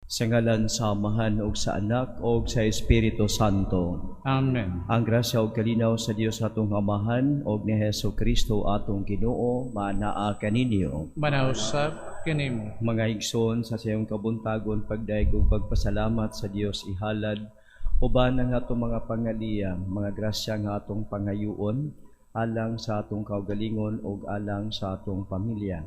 Sa ngalan sa Amahan ug sa Anak ug sa Espiritu Santo. Amen. Ang grasya ug kalinaw sa Dios atong Amahan ug ni Hesukristo atong Ginoo manaa kaninyo. Manausap kinimo. Mga igsoon sa siyang kabuntagon pagdaig ug pagpasalamat sa Dios ihalad uban ang atong mga pangaliyang mga grasya nga atong pangayuon alang sa atong kaugalingon ug alang sa atong pamilya.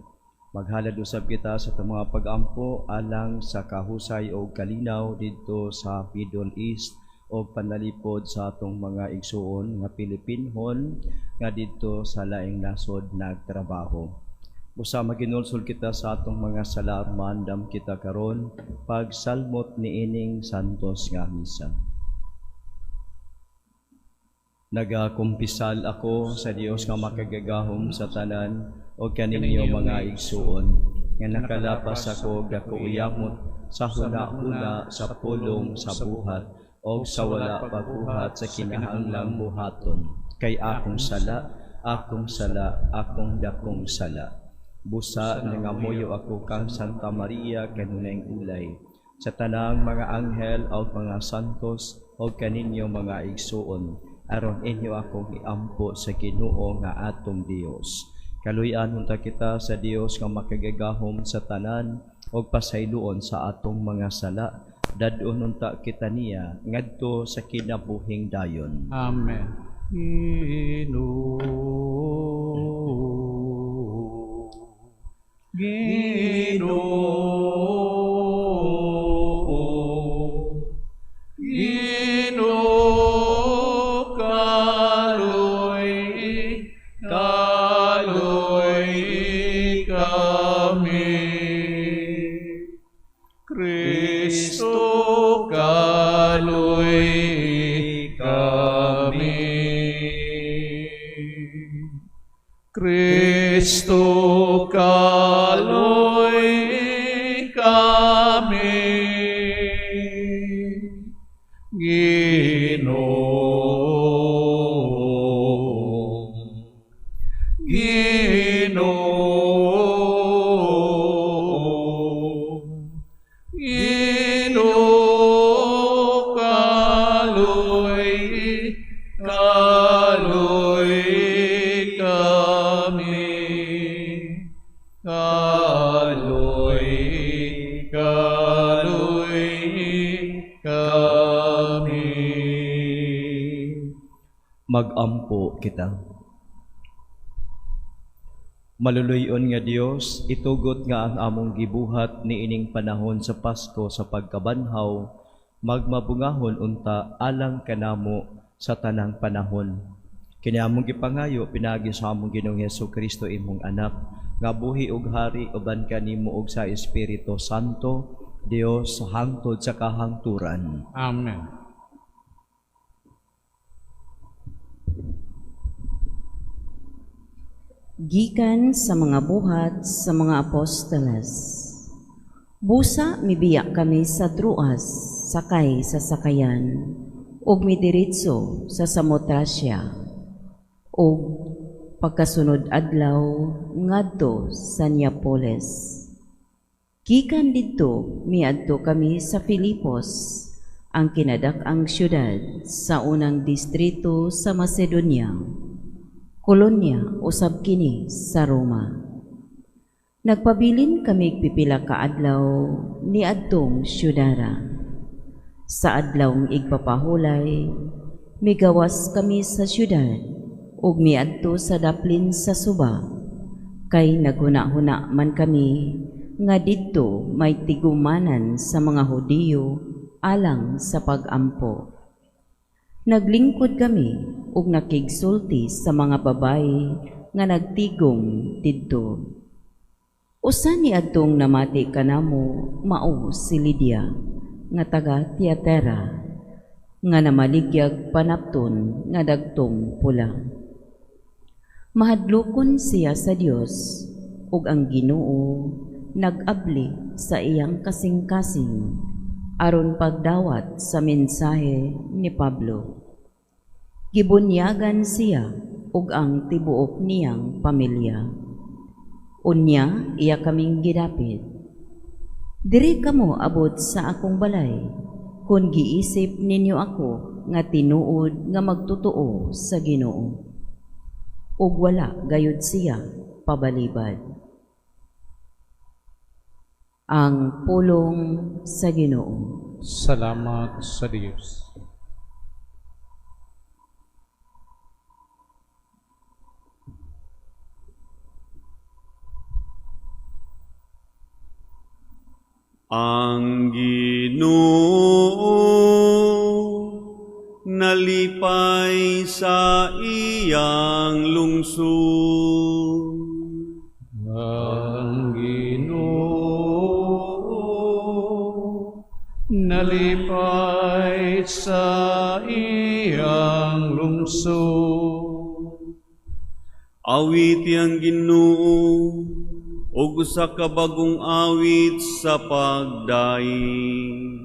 Maghalad usab kita sa atong mga pag-ampo alang sa kahusay o kalinaw dito sa Middle East o panalipod sa atong mga igsuon nga Pilipinhon nga dito sa laing nasod nagtrabaho. Busa maginulsol kita sa atong mga sala mandam kita karon pagsalmot niining santos nga misa. Nagakumpisal ako sa Dios nga makagagahom sa tanan o kaninyo mga igsuon nga nakalapas ako gakuuyamot sa huna-huna sa pulong sa buhat o sa wala pagbuhat sa kinahanglang buhaton kay akong sala, akong dakong sala. Busa nangamuyo ako kang Santa Maria kanunay ulay sa tanang mga anghel o mga santos o kaninyo mga igsuon aron inyo akong iampo sa Ginoo nga atong Dios. Kaluy-an unta kita sa Dios nga makagagahom sa tanan ug pasayloon sa atong mga sala. Dadon unta kita niya ngadto sa kinabuhing dayon. Amen. Kristo kaloy kami, Magampo kita. Maluluyon nga Dios, itugot nga ang among gibuhat niining panahon sa Pasko sa pagkabanhaw, magmabungahon unta alang kanamo sa tanang panahon. Kini among gipangayo pinagi sa among Ginoong Hesukristo imong anak, nga buhi ug hari uban kanimo ug sa Espiritu Santo, Dios hangtod sa kahangturan. Amen. Gikan sa mga buhat sa mga apostoles. Busa mibiyak kami sa Troas, sakay sa sakayan, ug midiretso sa Samotracia, ug pagkasunod adlaw ngadto sa Neapolis. Gikan didto miadto kami sa Filipos, ang kinadak-ang syudad sa unang distrito sa Macedonia. Kolonya usab kini sa Roma. Nagpabilin kami pipila ka adlaw ni adtong syudara. Sa adlawng igpapahulay, migawas kami sa syudad ug miadto sa daplin sa suba. Kay naghuna-huna man kami nga didto may tigumanan sa mga Hudiyo alang sa pag-ampo. Naglingkod kami ug nakigsulti sa mga babayi nga nagtigom didto. Usa ni adtong namati kanamo mao si Lydia nga taga Tiatira nga namaligyag panapton nga dagtong pula. Mahadlokon siya sa Dios ug ang Ginoo nag-abli sa iyang kasing-kasing aron pagdawat sa mensahe ni Pablo. Gibunyagan siya ug ang tibuok niyang pamilya. Unya iya kaming gidapit. Diri kamo abot sa akong balay, kung giisip ninyo ako nga tinuod nga magtotoo sa Ginoo. Ug wala gayud siya pabalibad. Ang pulong sa Ginoo. Salamat sa Diyos. Ang Ginoo nalipay sa iyang lungsod. Ang Ginoo nalipay sa iyang lungsod. Awiti ang Ginoo ug usa ka bagong awit sa pagdaing.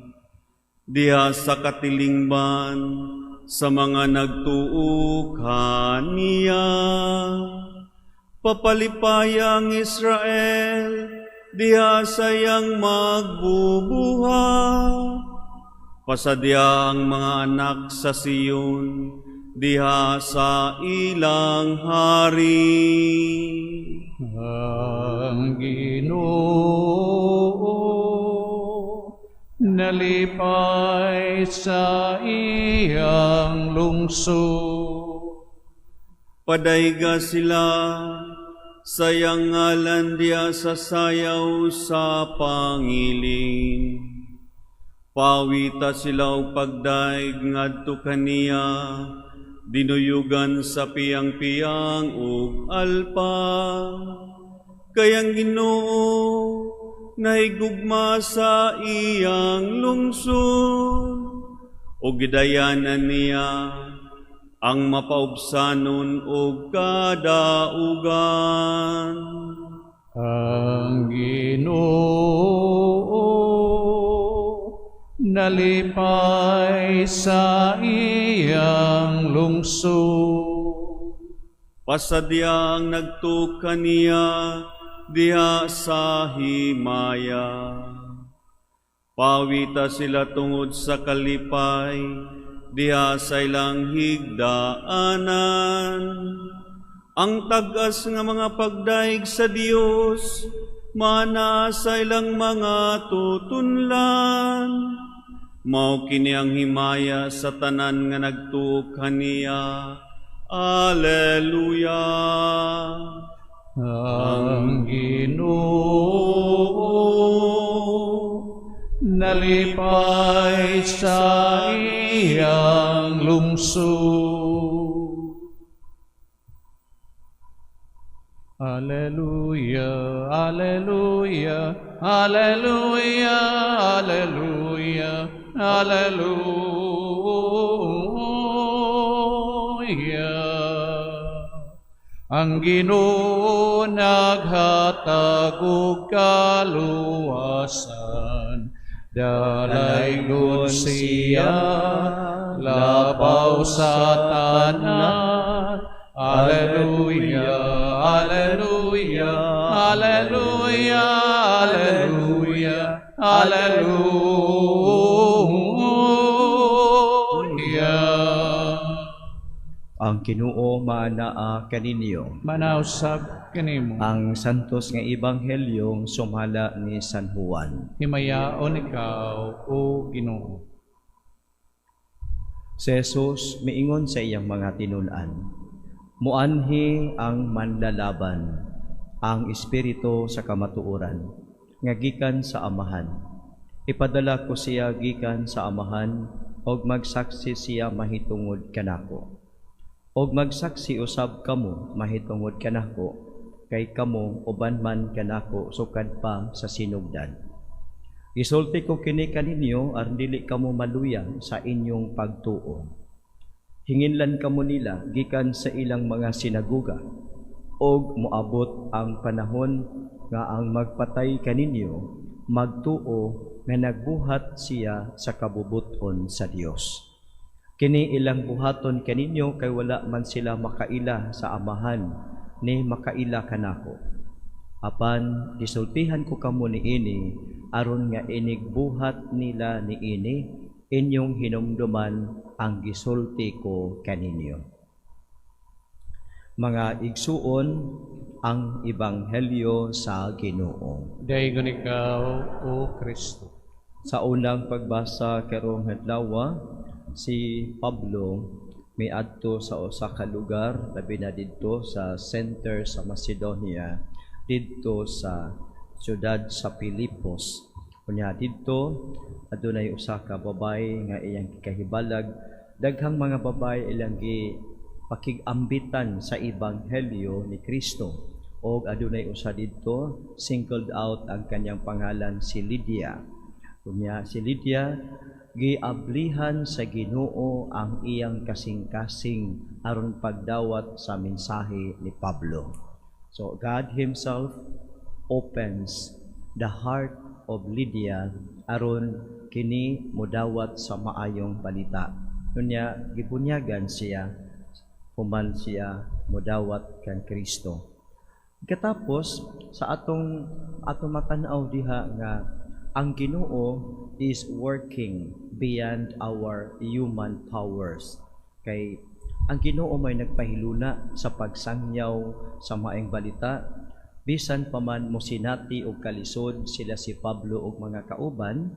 Diha sa katilingban sa mga nagtuo kaniya. Papalipayang Israel, diha sayang magbubuhat. Pasadya ang mga anak sa Siyon, diha sa ilang hari. Ang Ginoo nalipay sa iyang lungsod. Padayga sila, sayang ngalan diya sa sayaw sa pangiling. Pawita sila o pagdaig ngadto kaniya, dinuyugan sa piyang-piyang ug alpa. Kayang Ginoo nahigugma sa iyang lungsod, o gidayanan niya ang mapaubsanon o kadaugan. Ang Ginoo nalipay sa iyang lungsod. Pasadyang nagtuka niya diha sa himaya. Pawita sila tungod sa kalipay, diha sa ilang higdaanan. Ang tagas nga mga pagdaig sa Dios, mana sa ilang mga tutunlan. Mao kini ang himaya sa tanan nga nagtuo kaniya. Alleluia. Ang Ginoo nalipay sa iyang lungsod. Alleluia, alleluia, alleluia, alleluia, alleluia. Ang Ginoo naghatag og kaluwasan, dalaygon siya labaw sa tanan. Alleluia, alleluia, alleluia, alleluia, alleluia. Ang Ginoo maanaa kaninyo. Manausab kanimo. Ang santos nga ebanghelyo sumala ni San Juan. Himayaon ikaw, O Ginoo. Si Jesus miingon sa iyang mga tinun-an, muanhi ang manlalaban, ang espiritu sa kamatuoran, nga gikan sa Amahan. Ipadala ko siya gikan sa Amahan, og magsaksi siya mahitungod kanako. Og magsaksi usab kamo mahitungod kanako, kay kamo uban man kanako sukad pa sa sinugdan. Isulti ko kini kaninyo aron dili kamo maluyang sa inyong pagtuo. Hinginlan kamo nila gikan sa ilang mga sinaguga, og moabot ang panahon nga ang magpatay kaninyo magtuo nga nagbuhat siya sa kabubuton sa Dios. Kini ilang buhaton kaninyo kay wala man sila makaila sa Amahan ni makaila kanako. Apan gisultihan ko kamo niini aron nga inigbuhat nila niini inyong hinumduman ang gisulti ko kaninyo. Mga igsuon, ang ebanghelyo sa Ginoo. Daigon ikaw, O Kristo. Sa unang pagbasa karong adlaw, si Pablo miadto sa usa ka lugar labi na didto sa center sa Macedonia, didto sa siyudad sa Pilipos. Kunya didto adunay usa ka babay nga iyang gikahibalag, daghang mga babay ilang pakig-ambitan sa ebanghelyo ni Kristo. Og adunay usa didto singled out ang kanyang pangalan, si Lydia. Kunya si Lydia giablihan sa Ginoo ang iyang kasing-kasing aron pagdawat sa mensahe ni Pablo. So God himself opens the heart of Lydia aron kini modawat sa maayong balita. Kunya gibunyagan siya human siya modawat kang Kristo. Katapos sa atong matanaw diha nga ang Ginoo is working beyond our human powers. Kay ang Ginoo may nagpahiluna sa pagsangyaw sa maayong balita, bisan pa man mosinati og kalisod sila si Pablo ug mga kauban,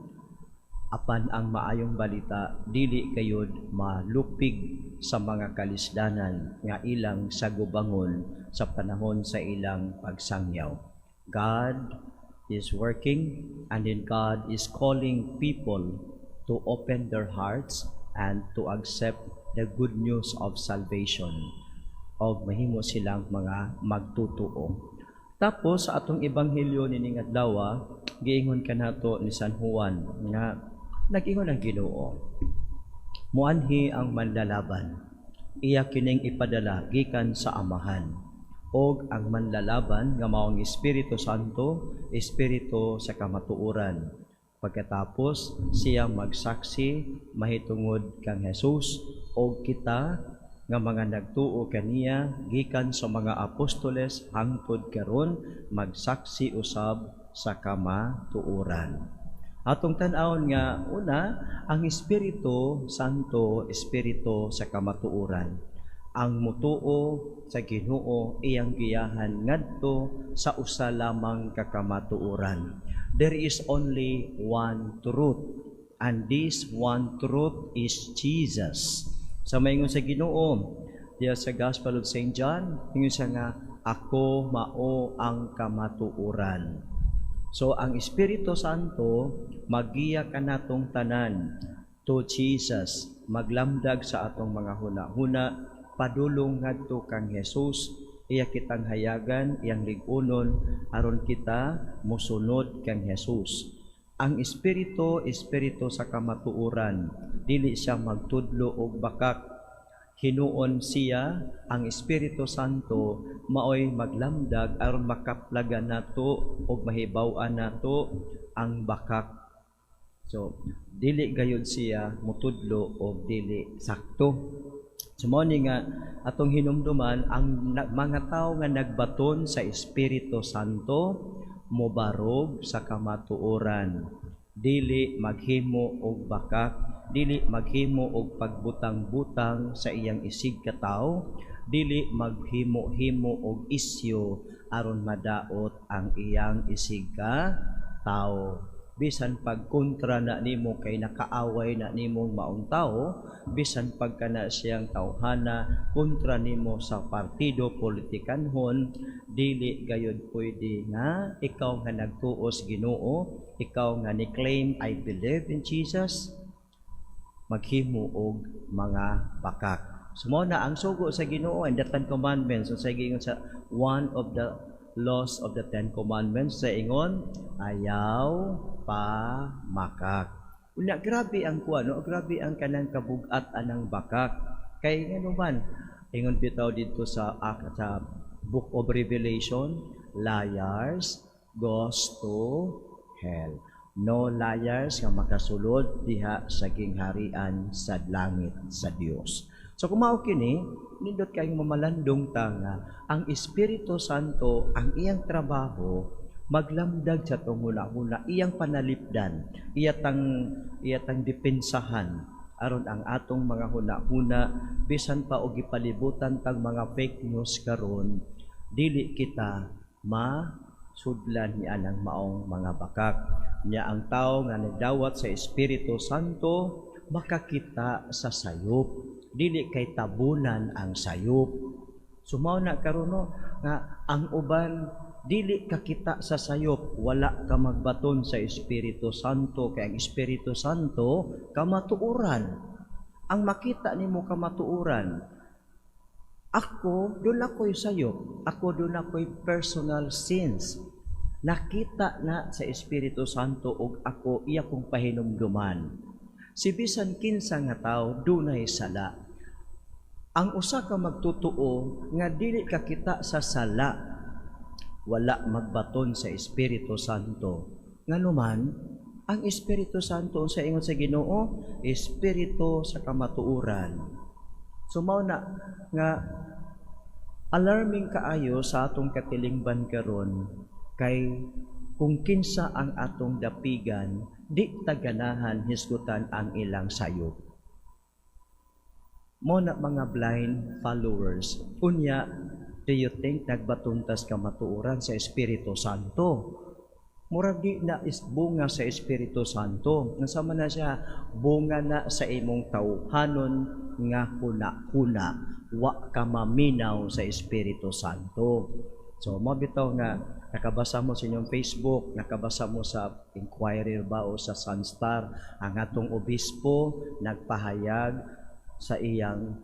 apan ang maayong balita dili gayud malupig sa mga kalisdanan nga ilang sagubangon sa panahon sa ilang pagsangyaw. God is working, and then God is calling people to open their hearts and to accept the good news of salvation, o mahimo silang mga magtutuo. Tapos sa atong ebanghelyo nining adlaw, giingon kanato ni San Juan nga nag-ingon ang Ginoo, muanhi ang manlalaban, iya kining ipadala gikan sa Amahan, og ang manlalaban nga maong Espiritu Santo, Espiritu sa kamatuoran. Pagkatapos siyang magsaksi mahitungod kang Jesus, og kita nga mga nagtuo kaniya gikan sa mga apostoles hangtod karon magsaksi usab sa kamatuoran. Atong tan-awon nga una, ang Espiritu Santo, Espiritu sa kamatuoran. Ang mutuo sa Ginoo iyang giyahan ngadto sa usa lamang ka kamatuoran. There is only one truth, and this one truth is Jesus. Sa maingon sa Ginoo diya sa Gospel of St. John, ingon siya nga, ako mao ang kamatuoran. So ang Espiritu Santo magiya kanatong tanan to Jesus, maglamdag sa atong mga huna-huna, padulong ngadto kang Jesus, iya kitang hayagan, iyang lig-unon aron kita mosunod kang Jesus. Ang Espiritu, Espiritu sa kamatuoran, dili siya magtudlo og bakak. Hinuon siya, ang Espiritu Santo maoy maglamdag aron makaplagan nato og mahibaw-an nato ang bakak. So dili gayud siya mutudlo og dili sakto. Sumo ni nga atong hinumduman ang mga tawo nga nagbaton sa Espiritu Santo mobarog sa kamatuoran, dili maghimo og bakak, dili maghimo og pagbutang-butang sa iyang isig ka tawo, dili maghimo-himo og isyo aron madaot ang iyang isig ka tawo. Bisan pagkontra na nimo kay nakaaway na nimong maong tao, bisan pagka na siyang tawhana kontra nimo sa partido politikanhon, dili gayud pwede nga ikaw nga nagtuos Ginoo, ikaw nga ni-claim I believe in Jesus, maghimo og mga bakak. Sumo na ang sugo sa Ginoo and the Ten Commandments. So sa ingon sa one of the laws of the Ten Commandments, sa ingon ayaw pa makak. Unya grabe ang kuano, grabe ang kanang kabugat anang bakak. Kay ngano man ingon bitaw dito sa Book of Revelation, liars goes to hell. No liars nga makasulod diha sa gingharian sa langit sa Dios. So kung mao kini, nindot kayong mamalandong ta nga ang Espiritu Santo ang iyang trabaho maglamdag sa tong huna-huna, iyang panalipdan, iyatang depensahan aron ang atong mga huna-huna bisan pa og gipalibutan tag mga fake news karon, dili kita masudlan ni anang maong mga bakak. Nya ang tao nga nagdawat sa Espiritu Santo makakita sa sayop, dili kay tabunan ang sayop. Sumaw na karon no, nga ang uban dili kakita sa sayop, wala ka magbaton sa Espiritu Santo, kay ang Espiritu Santo kamatuoran. Ang makita nimo kamatuoran. Ako, doon ako'y sayop. Ako, doon ako'y personal sins. Nakita na sa Espiritu Santo og ako iya kong pahinumduman. Si bisan kinsa nga tao dunay sala. Ang usa ka magtutuo nga dili kakita sa sala, wala magbaton sa Espiritu Santo. Nganuman, ang Espiritu Santo sa ingon sa Ginoo, Espiritu sa kamatuoran. Sumaw na nga alarming kaayo sa atong katilingban karon kay kung kinsa ang atong dapigan, di taganahan hisgutan ang ilang sayop. Mo na mga blind followers, unya, do you think nagbatuntas ka matuoran sa Espiritu Santo? Murag di na is bunga sa Espiritu Santo. Nasama na siya, bunga na sa imong tawhanon nga kuna-kuna. Wa ka maminaw sa Espiritu Santo. So, mabitaw nga, nakabasa mo sa inyong Facebook, nakabasa mo sa Inquirer ba o sa Sunstar, ang atong obispo nagpahayag sa iyang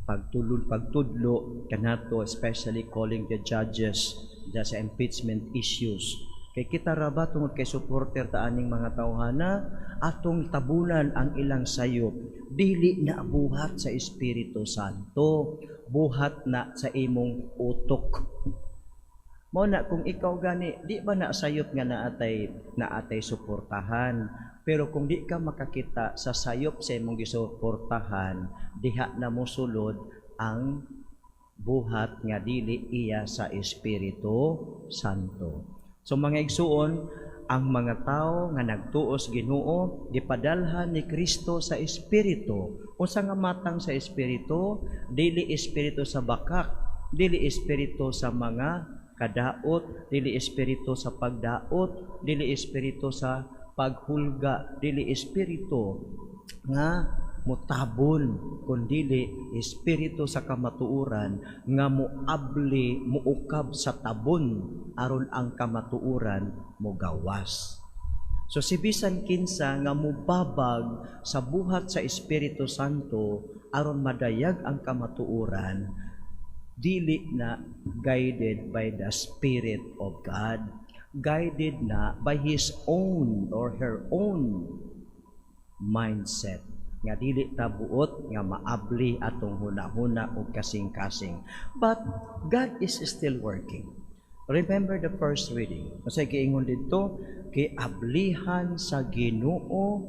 pagtudlo kanato, especially calling the judges sa impeachment issues. Kay kita ra ba tungod kay supporter ta aning mga tawhana atong tabunan ang ilang sayop, dili na buhat sa Espiritu Santo, buhat na sa imong utok. Mao na kung ikaw gani di ba na sayop nga naatay suportahan, pero kung di ka makakita sa sayop sa imong gisuportahan, diha na mo sulod ang buhat nga dili iya sa Espiritu Santo. So mga igsuon, ang mga tao nga nagtuos Ginoo gipadalhan ni Kristo sa Espiritu. Unsa nga matang sa Espiritu? Dili Espiritu sa bakak, dili Espiritu sa mga kadaot, dili Espiritu sa pagdaot, dili Espiritu sa paghulga, dili Espiritu nga mutabon, kundili Espiritu sa kamatuuran nga muabli, muukab sa tabon aron ang kamatuuran mogawas. So si bisan kinsa nga mubabag sa buhat sa Espiritu Santo aron madayag ang kamatuuran, dili na guided by the Spirit of God, guided na by his own or her own mindset, nga dili tabuot nga maabli atong hunahuna o kasing-kasing. But God is still working. Remember the first reading. Kasi giingon dito, kiablihan sa Ginoo,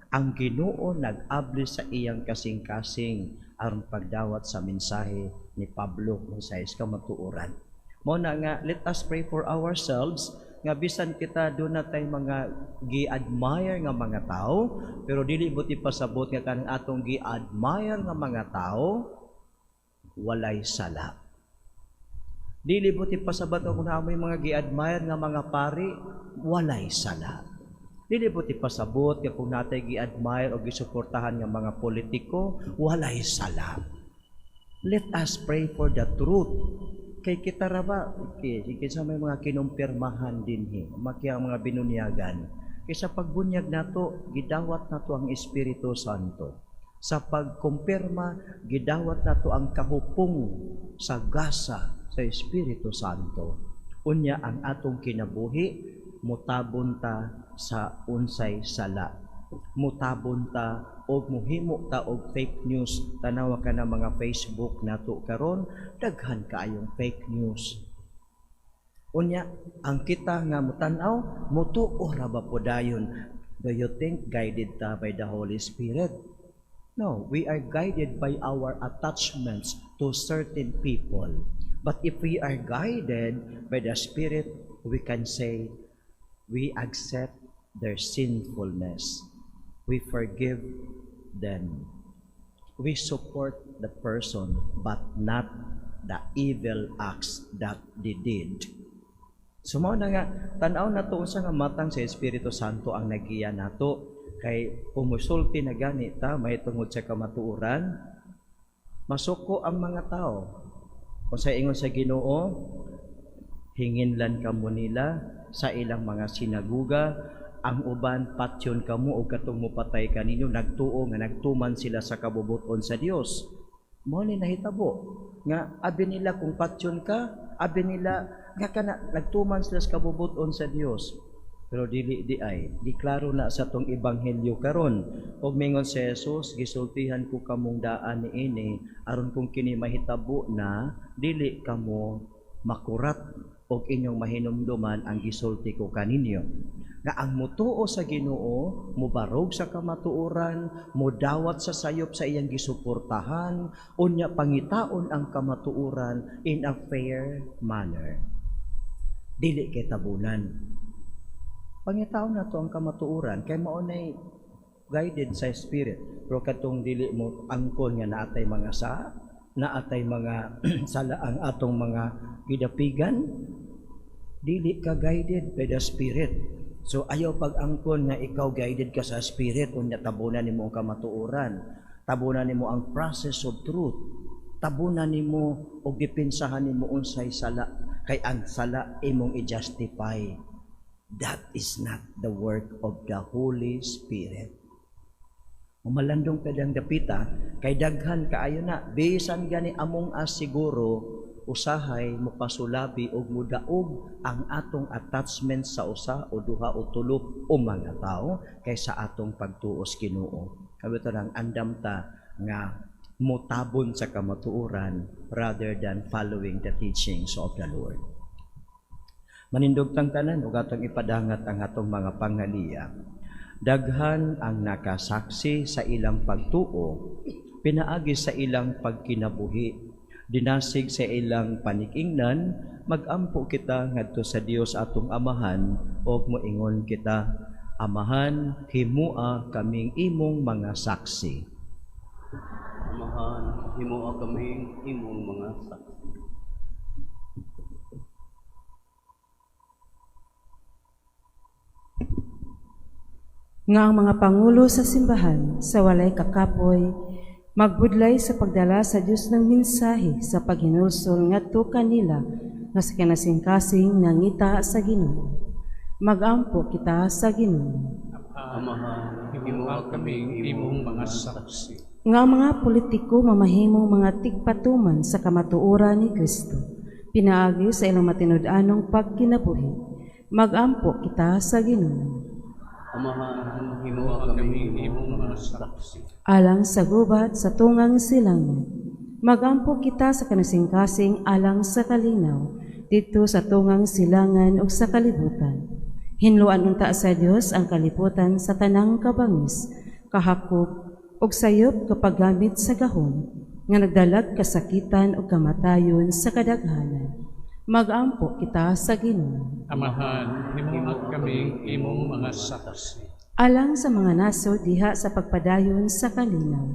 ang Ginoo nag-abli sa iyang kasing-kasing aron pagdawat sa mensahe ni Pablo sa kamatuoran. Mo na nga, let us pray for ourselves nga bisan kita doon na tayo mga gi-admire nga mga tao, pero dili buti pasabot nga kanang atong gi-admire nga mga tao walay sala. Dili buti pasabot kung naamoy mga gi-admire nga mga pari walay sala. Dili buti pasabot nga kung natay gi-admire o gisuportahan nga mga politiko walay sala. Let us pray for the truth. Kay kita ra ba, sa may mga kinumpirmahan dinhi, ang mga binunyagan. Kaysa pagbunyag nato, gidawat nato ang Espiritu Santo. Sa pagkumpirma, gidawat nato ang kahupong sa gasa sa Espiritu Santo. Unya ang atong kinabuhi, mutabon ta sa unsay sala. Mutabon ta og muhimo ta og fake news. Tanawa ka na mga Facebook nato karon, daghan kaayong fake news. Unya ang kita nga mutanaw, mutuo ra ba po dayon? Do you think guided ta by the Holy Spirit? No, we are guided by our attachments to certain people. But if we are guided by the Spirit, we can say we accept their sinfulness. We forgive them. We support the person, but not the evil acts that they did. So mao na nga, tanaw na to unsa nga matang sa Espiritu Santo ang nagiya nato kay umusulti na gani ta may tungod sa kamatuoran, masuko ang mga tao. Kung sa ingon sa Ginoo, hinginlan kamo nila sa ilang mga sinaguga, ang uban patyon kamo o katong mupatay kaninyo, nagtuo nga nagtuman sila sa kabubuton sa Dios. Mao ni nahitabo nga abi nila kung patyon ka, abi nila nga kana nagtuman sila sa kabubuton sa Dios. Pero dili di ay diklaro na sa tong ebanghelyo karon og mingon si Jesus, gisultihan ko kamong daan niini aron kung kini mahitabo na dili kamo makurat og inyong mahinumduman ang gisulti ko kaninyo. Nga ang mutuo sa Ginoo, mubarog sa kamatuoran, mudawat sa sayop sa iyang gisuportahan, unya pangitaon ang kamatuoran in a fair manner. Dili kay tabunan. Pangitaon na to ang kamatuoran kay mao nay guided sa Spirit. Pero katong dili mo angkon nga naatay mga naatay mga sala ang atong mga gidapigan, dili ka guided by the Spirit. So ayaw pag-angkon nga ikaw guided ka sa Spirit unya tabunan nimo ang kamatuoran, tabunan nimo ang process of truth, tabunan nimo og dipinsahan nimo unsay sala kay ang sala imong i-justify. That is not the work of the Holy Spirit. Umalandong pedang dapita kay daghan kaayo na bisan gani among siguro usahay mopasulabi og mudaog ang atong attachment sa usa o duha o tulo o mga tao kaysa atong pagtuos Ginoo. Kabito nang andam ta nga mutabon sa kamatuoran rather than following the teachings of the Lord. Manindog tang tanan ug atong ipadangat ang atong mga pangaliya. Daghan ang nakasaksi sa ilang pagtuo, pinaagi sa ilang pagkinabuhi, dinasig sa ilang panikingnan, magampo kita ngadto sa Dios atong Amahan ug moingon kita, Amahan, himua kaming imong mga saksi. Amahan, himua kaming imong mga saksi. Nga ang mga pangulo sa simbahan sa walay kakapoy magbudlay sa pagdala sa Dios ng mensahe sa paghinulsol ngadto kanila nga sa kinasingkasing nangita sa Ginoo. Magampo kita sa Ginoo. Amahan, himua kaming imong mga saksi. Nga ang mga politiko mamahimong mga tigpatuman sa kamatuoran ni Kristo, pinaagi sa ilang matinud-anong pagkinabuhi. Magampo kita sa Ginoo. Amahan, himua kaming imong mga saksi. Alang sa gubat sa tungang silangan, magampo kita sa kanasingkasing alang sa kalinaw, dito sa tungang silangan o sa kalibutan. Hinluan unta sa Dios ang kalibutan sa tanang kabangis, kahakop o sayop kapag gamit sa gahom, nga nagdalag kasakitan o kamatayon sa kadaghanan. Magampo kita sa Ginoo. Amahan, himua kaming imong mga saksi. Alang sa mga nasod diha sa pagpadayon sa kalinaw,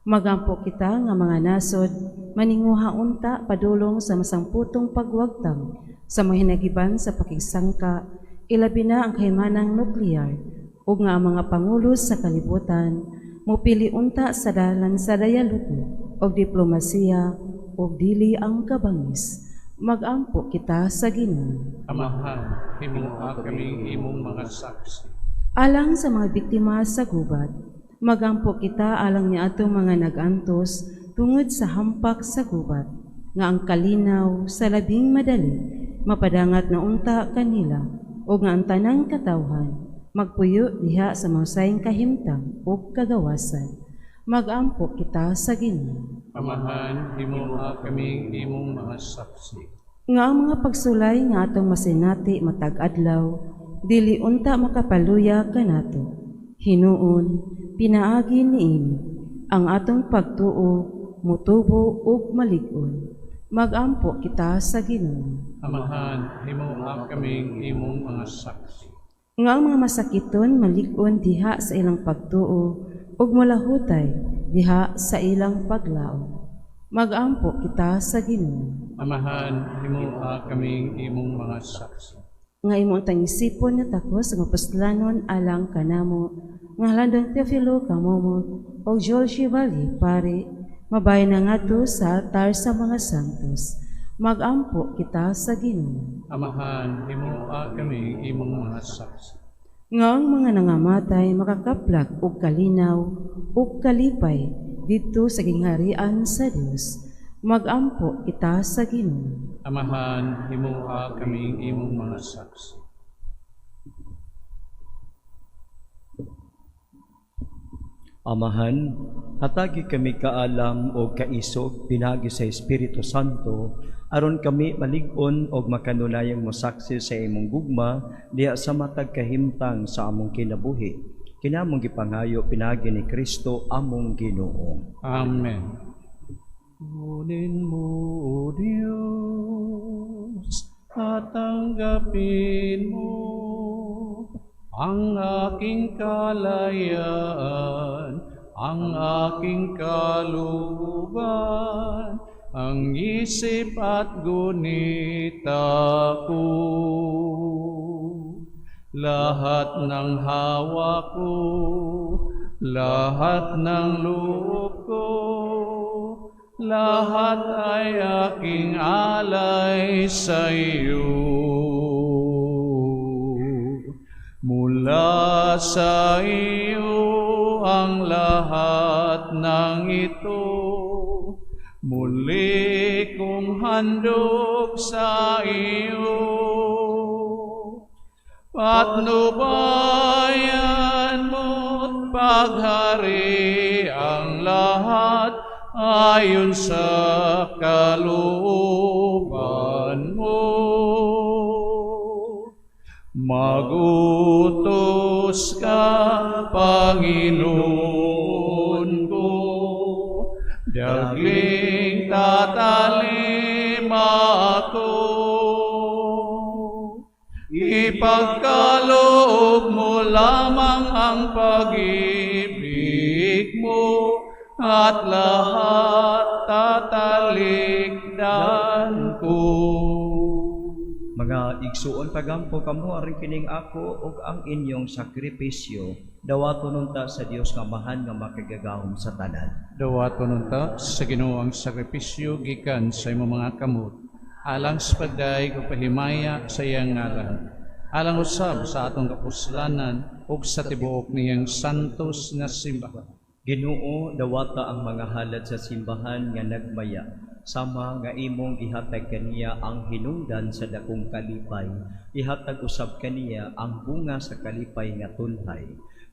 magampo kita nga mga nasod maninguha unta padulong sa masamputong pagwagtang sa mga hinagiban sa pakigsangka, ilabi na ang kahimanang nuklear, ug nga ang mga pangulo sa kalibutan mupili unta sa dalan sa dialogo og diplomasiya ug dili ang kabangis. Magampo kita sa Ginoo. Amahan, himua kaming imong mga saksi. Alang sa mga biktima sa gubat, magampo kita alang ni atong mga nagantos tungod sa hampak sa gubat, nga ang kalinaw sa labing madali, mapadangat na unta kanila, o nga ang tanang katawhan, magpuyo diha sa mausayng kahimtang o kagawasan. Magampo kita sa Ginoo. Amahan, himua kaming imong mga saksi. Nga ang mga pagsulay nga atong masinati matag adlaw, dili unta makapaluya kanato. Hinuon, pinaagi niini, ang atong pagtuo mutubo ug malig-on. Magampo kita sa Ginoo. Amahan, himuha kaming imong mga saksi. Nga ang mga masakiton malig-on diha sa ilang pagtuo ug malahutay diha sa ilang paglaom. Magampo kita sa Ginoo. Amahan, himuha kaming imong mga saksi. Nga imong tangisipon nga takos nga puslanon alang kanamo nga halandong Teofilo Kamomot o Joel Shivali pare mabayan na ngadto sa altar sa mga santos. Magampo kita sa Ginoo. Amahan, himuha kaming imong mga saksi. Nga ang mga nangamatay makakaplag og kalinaw ug kalipay dito sa gingharian sa Dios. Magampo kita sa Ginoo. Amahan, himuha kaming imong mga saksi. Amahan, hatagi kami kaalam o kaisog pinagi sa Espiritu Santo, aron kami malig-on og makanunayang mosaksi sa imong gugma diha sa matag kahimtang sa among kinabuhi. Kinamong gipangayo pinagi ni Kristo among Ginoo. Amen. Kunin mo, O Diyos, at tanggapin mo ang aking kalayaan, ang aking kalooban, ang isip at gunita ko. Lahat ng hawa ko, lahat ng loob ko, lahat ay aking alay sa iyo. Mula sa iyo ang lahat ng ito, muli kong handog sa iyo. Patnubayan mo't paghari ang lahat ayon sa kalooban mo. Magutos ka, Panginoon ko, dagling tatalim ako. Ipagkaloob mo lamang ang pag-ibig mo, at lahat tatalikdan ko. Mga igsuon pagampo kamo aring kining ako ug ang inyong sakripisyo dawaton unta sa Dios nga Amahan nga makagagahom sa tanan. Dawaton unta sa Ginoo ang sakripisyo gikan sa imong mga kamot, alang sa pagdaig o pahimaya sa iyang ngalan, alang usab sa atong kapuslanan ug sa tibuok niyang santos nga simbahan. Ginoo, dawata ang mga halad sa simbahan nga nagmaya, sama nga imong gihatag kaniya ang hinungdan sa dakong kalipay, ihatag usab kaniya ang bunga sa kalipay nga tunhay.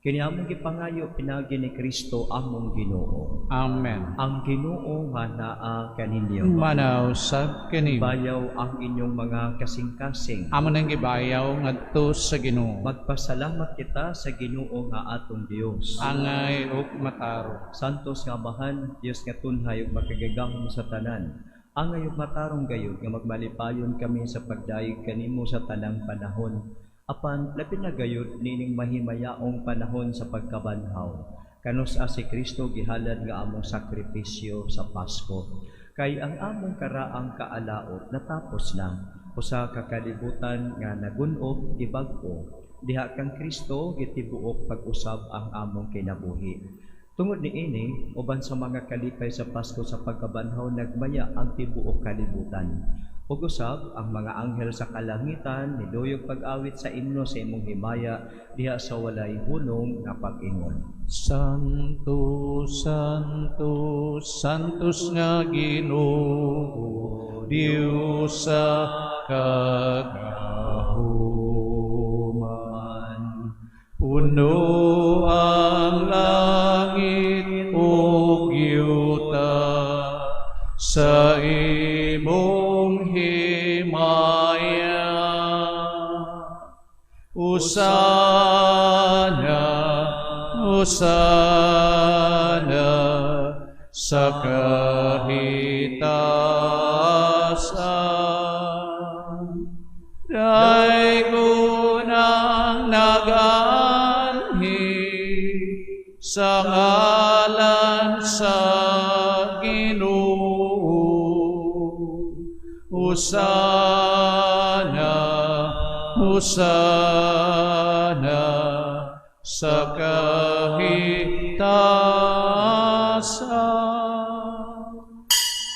Kini among gipangayo pinagi ni Kristo among Ginoo. Amen. Ang Ginoo nga naa kaninyo. Manaw sa kanimo. Bayaw ang inyong mga kasing-kasing. Amo nang gibayaw ngadto sa Ginoo. Magpasalamat kita sa Ginoo nga atong Dios. Angay ug mataro. Santos nga Amahan, Dios nga tunhay ug makagagahom sa tanan. Angay ug matarong gayud nga magmalipayon kami sa pagdayeg kanimo sa tanang panahon. Apan labi na gayud nining mahimayaong panahon sa pagkabanhaw. Kanus si Kristo gihalad nga among sakripisyo sa Pasko. Kay ang among karaang kaalaot natapos na. Usa ka kalibutan nga nagun-og gibag-o. Diha kang Kristo gitibuok pag-usab ang among kinabuhi. Tungod niini, uban sa mga kalipay sa Pasko sa pagkabanhaw nagmaya ang tibuok kalibutan. Ug usab ang mga anghel sa kalangitan niduyog pag-awit sa imno sa imong himaya diha sa walay hunong nga pag-ingon. Santo, Santo, Santos nga Ginoo, Dios sa kagahuman. Puno ang langit ug yuta sa imong himaya. Hosana, Hosana sa kahitasan. Daigunang nag-anhi sa ngalan sa Ginoo. Hosana, Hosana sa kahitasan.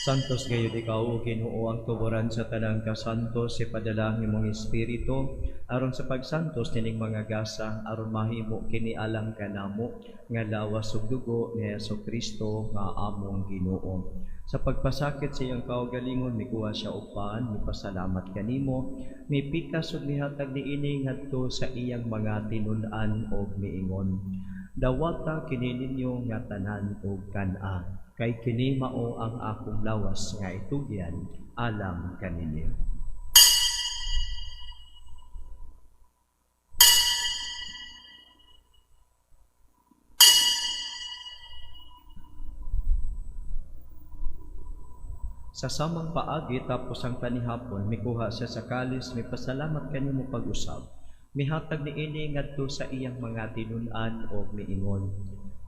Santos gayud ikaw, O Ginoo, ang tuburan sa tanang kasantos, ipadala ang imong Espiritu, aron sa pagsantos nining mga gasa, aron mahimo kini alang kanamo, nga lawas ug dugo ni Jesucristo nga among Ginoo. Sa pagpasakit sa iyang kaugalingon, mikuha siya upan, mipasalamat kanimo, mipikas ug mihatag niini ngadto sa iyang mga tinun-an ug miingon. Dawata kini ninyo nga tanan ug kan-a, kay kini mao ang akong lawas nga itugyan alam kaninyo. Sa samang paagi tapos ang tanihapon, mikuha siya sa kalis, may pasalamat kanimo pag-usab. Mihatag niini ngadto sa iyang mga tinun-an o miingon.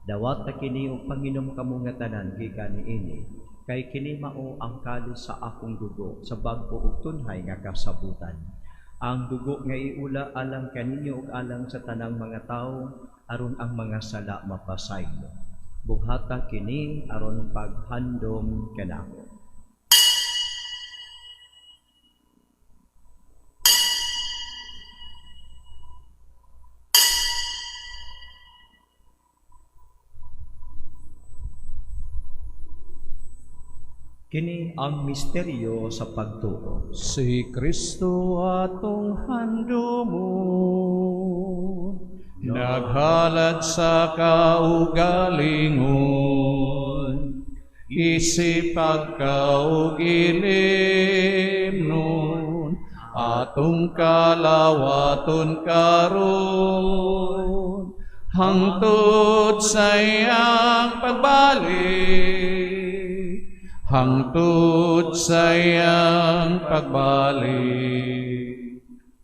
Dawata kini og panginom kamo nga tanan gikan niini, kay kini mao ang kalis sa akong dugo sa bag-o ug tunhay nga kasabutan. Ang dugo nga iula alang kaninyo ug alang sa tanang mga tawo aron ang mga sala mapasaylo. Buhata kini aron paghandom kanako. Kini ang misteryo sa pagtuo. Si Kristo atong handumon, naghalad sa kaugalingon, isip pagkaugilimnon, atong kalawaton karon, hangtod sa iyang pagbalik. Hangtod sa iyang pagbalik.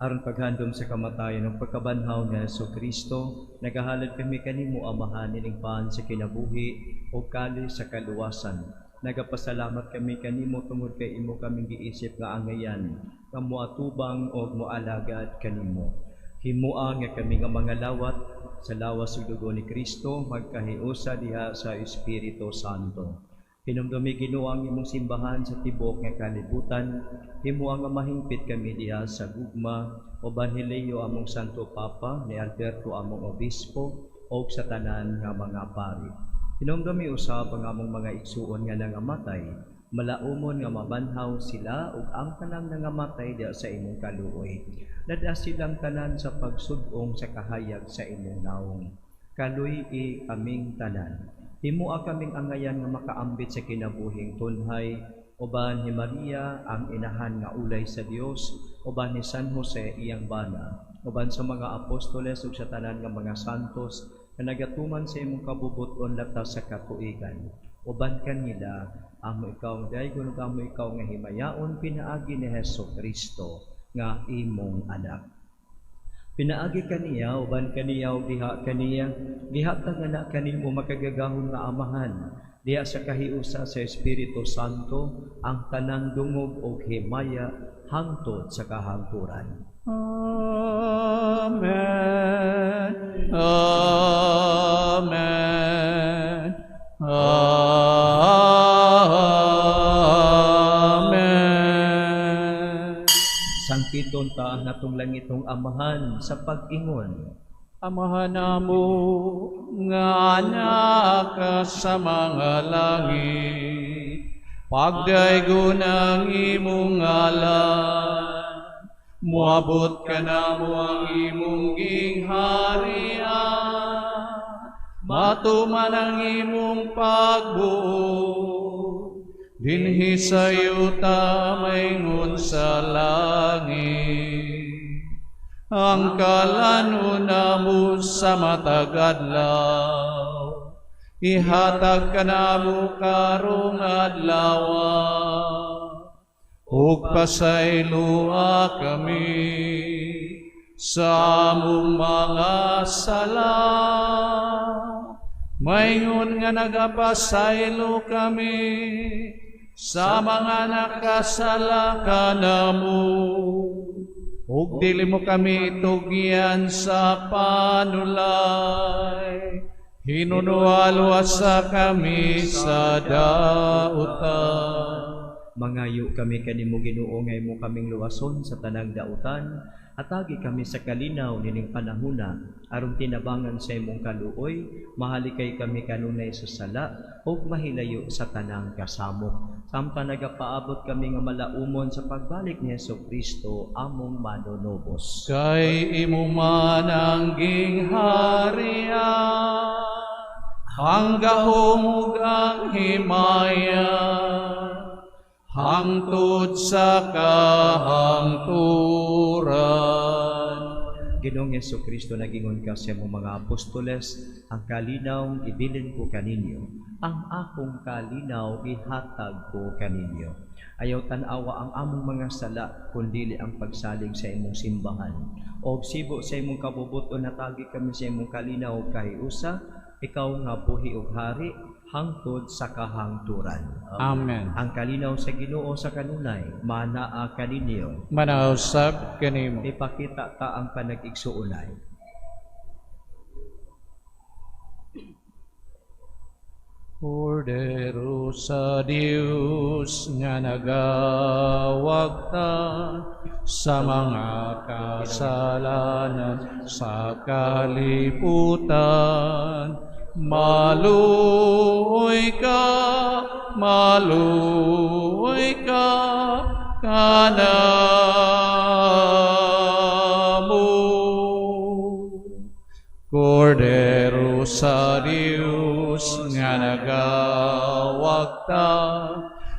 Aron paghandom sa kamatayon ng pagkabanhaw nga Jesucristo, nagahalad kami kanimo amahan nining paan sa kinabuhi o kali sa kaluwasan. Nagapasalamat kami kanimo tungod kay imo kaming giisip nga angayan, nga moatubang o moalagad kanimo. Himua nga kami nga mga lawat sa lawas ug dugo ni Kristo magkahiusa diha sa Espiritu Santo. Hinumdumi Ginoo ang imong simbahan sa tibok nga kalibutan, himo ang mahingpit kami diha sa gugma o Banhileyo among Santo Papa ni Alberto among obispo o sa tanan nga mga pari. Hinumdumi usab ang among mga igsuon nga nangamatay, malaumon nga mabanhaw sila ug ang tanan nangamatay diha sa imong kaluoy. Dada silang tanan sa pagsud-ong sa kahayag sa imong naong. Kaluy-i aming tanan. Himua kaming angayan nga makaambit sa kinabuhing tunhay, uban ni Maria ang inahan nga ulay sa Dios, uban ni San Jose iyang bana, uban sa mga apostoles ug sa tanan nga mga santos nga nagatuman sa imong kabubuton latas sa katuigan. Uban kanila amo ikaw daygon ug amo ikaw nga himayaon pinaagi ni Jesucristo nga imong anak. Pinaagi kaniya, uban kaniya o diha kaniya, gihatag na kanimo makagagahon nga amahan, diha sa kahiusa sa Espiritu Santo, ang tanang dungog o himaya, hangtod sa kahangturan. Amen. Amen. Amen. Sangkiton ta natong langitong amahan sa pag-ingon. Amahan namo nga anak ka sa mga langit, pagdaygon ang imong ngalan, muabot ka namo ang imong gingharian, matuman ang imong pagbuo, dinhi sa yuta maingon sa langit. Ang kalanuna mo sa matagadlaw, ihatag ka namo karong adlaw, ug pasaylua kami sa among mga sala. Mayngon nga nagapasaylo kami sa mga nakasala kanamo, ug dili mo kami tugyan sa panulay, hinunualwasa kami sa dautan. Mangayo kami kanimo Ginoo nga imo kaming luwason sa tanang dautan, atagi kami sa kalinaw nining panahuna, aron tinabangan sa imong kaluoy, mahalikay kami kanunay sa sala, ug mahilayo sa tanang kasamok. Samtang nagapaabot kami nga malaumon sa pagbalik ni Jesucristo, among manunubos. Kay imo man ang gingharian, ang gahom ug ang himaya, hangtod sa kahangturan. Ginoong Jesucristo, nagingon ka sa imong mga apostoles, ang kalinaw ibilin ko kaninyo, ang akong kalinaw ihatag ko kaninyo. Ayaw tanawa ang among mga sala, kundili ang pagsalig sa imong simbahan. O sibo sa imong kabubuton, natagi kami sa imong kalinaw kahiusa, ikaw nga buhi ug hari, hangtod sa kahangturan. Amen. Ang kalinaw sa Ginoo sa kanunay, manaa kaninyo. Manausab kanimo. Ipakita ta ang panag-igsuunay. Kordero sa Dios nga nagawag ta sa mga kasalanan sa kalibutan, maluoy ka kanamo. Kordero sa Dios nga nagawag ta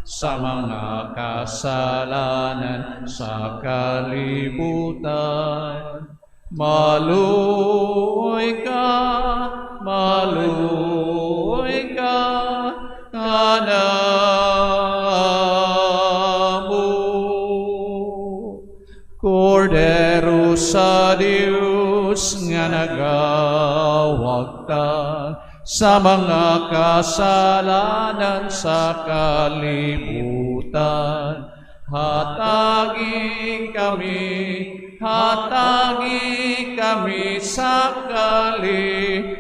sa mga kasalanan sa kalibutan, maluoy ka kanamo. Kordero sa Dios nga nagawag ta sa mga kasalanan sa kalibutan, hatagi kami sa kalihinan.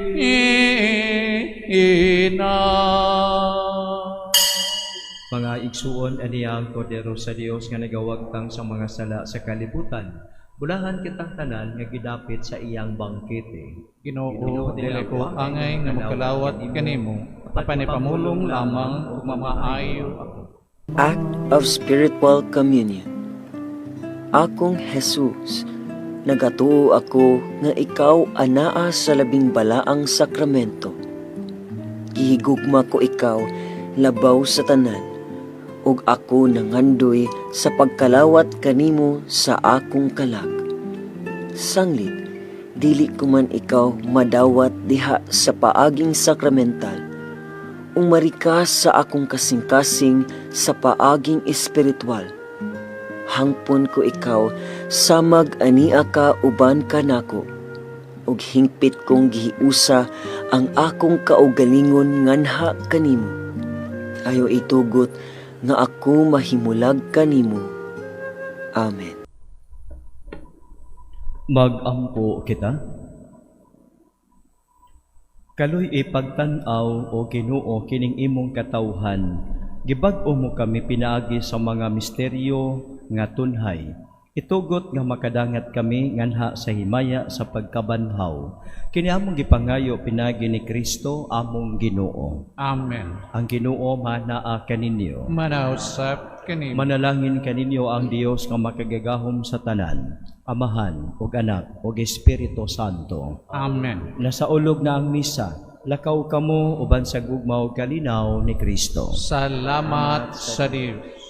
Mga igsuon, aniyang Kordero sa Dios nga nagawagtang sa mga sala sa kalibutan, bulahan kitang tanan nga gidapit sa iyang bangkete. Ginoo, dili ko angay nga magkalawat kanimo, panipamulong lamang ug mamaayo ako. Act of Spiritual Communion. Akong Jesus, nagatuo ako nga ikaw anaa sa labing balaang sakramento. Gihigugma ko ikaw labaw sa tanan, ug ako nangandoy sa pagkalawat kanimo sa akong kalag. Sanglit, dili ko man ikaw madawat diha sa paaging sakramental, umarikas sa akong kasing-kasing sa paaging espiritual. Hangpon ko ikaw samag ania ka uban kanako, ug hingpit kong gihiusa ang akong kaugalingon nganha kanimo. Ayo itugot nga ako mahimulag kanimo. Amen. Magampo kita. Kaloy ipagtan-aw o Ginoo kining imong katawhan, gibag-o mo kami pinaagi sa mga misteryo nga tunhay. Itugot nga makadangat kami nganha sa himaya sa pagkabanhaw. Kini among gipangayo pinagi ni Kristo among Ginoo. Amen. Ang Ginoo manaa kaninyo. Manausap kanimo. Manalangin kaninyo ang Dios nga makagagahom sa tanan, Amahan ug Anak ug Espiritu Santo. Amen. Nasaulog na ang misa, lakaw kamo uban sa gugmaw kalinaw ni Kristo. Salamat sa Dios.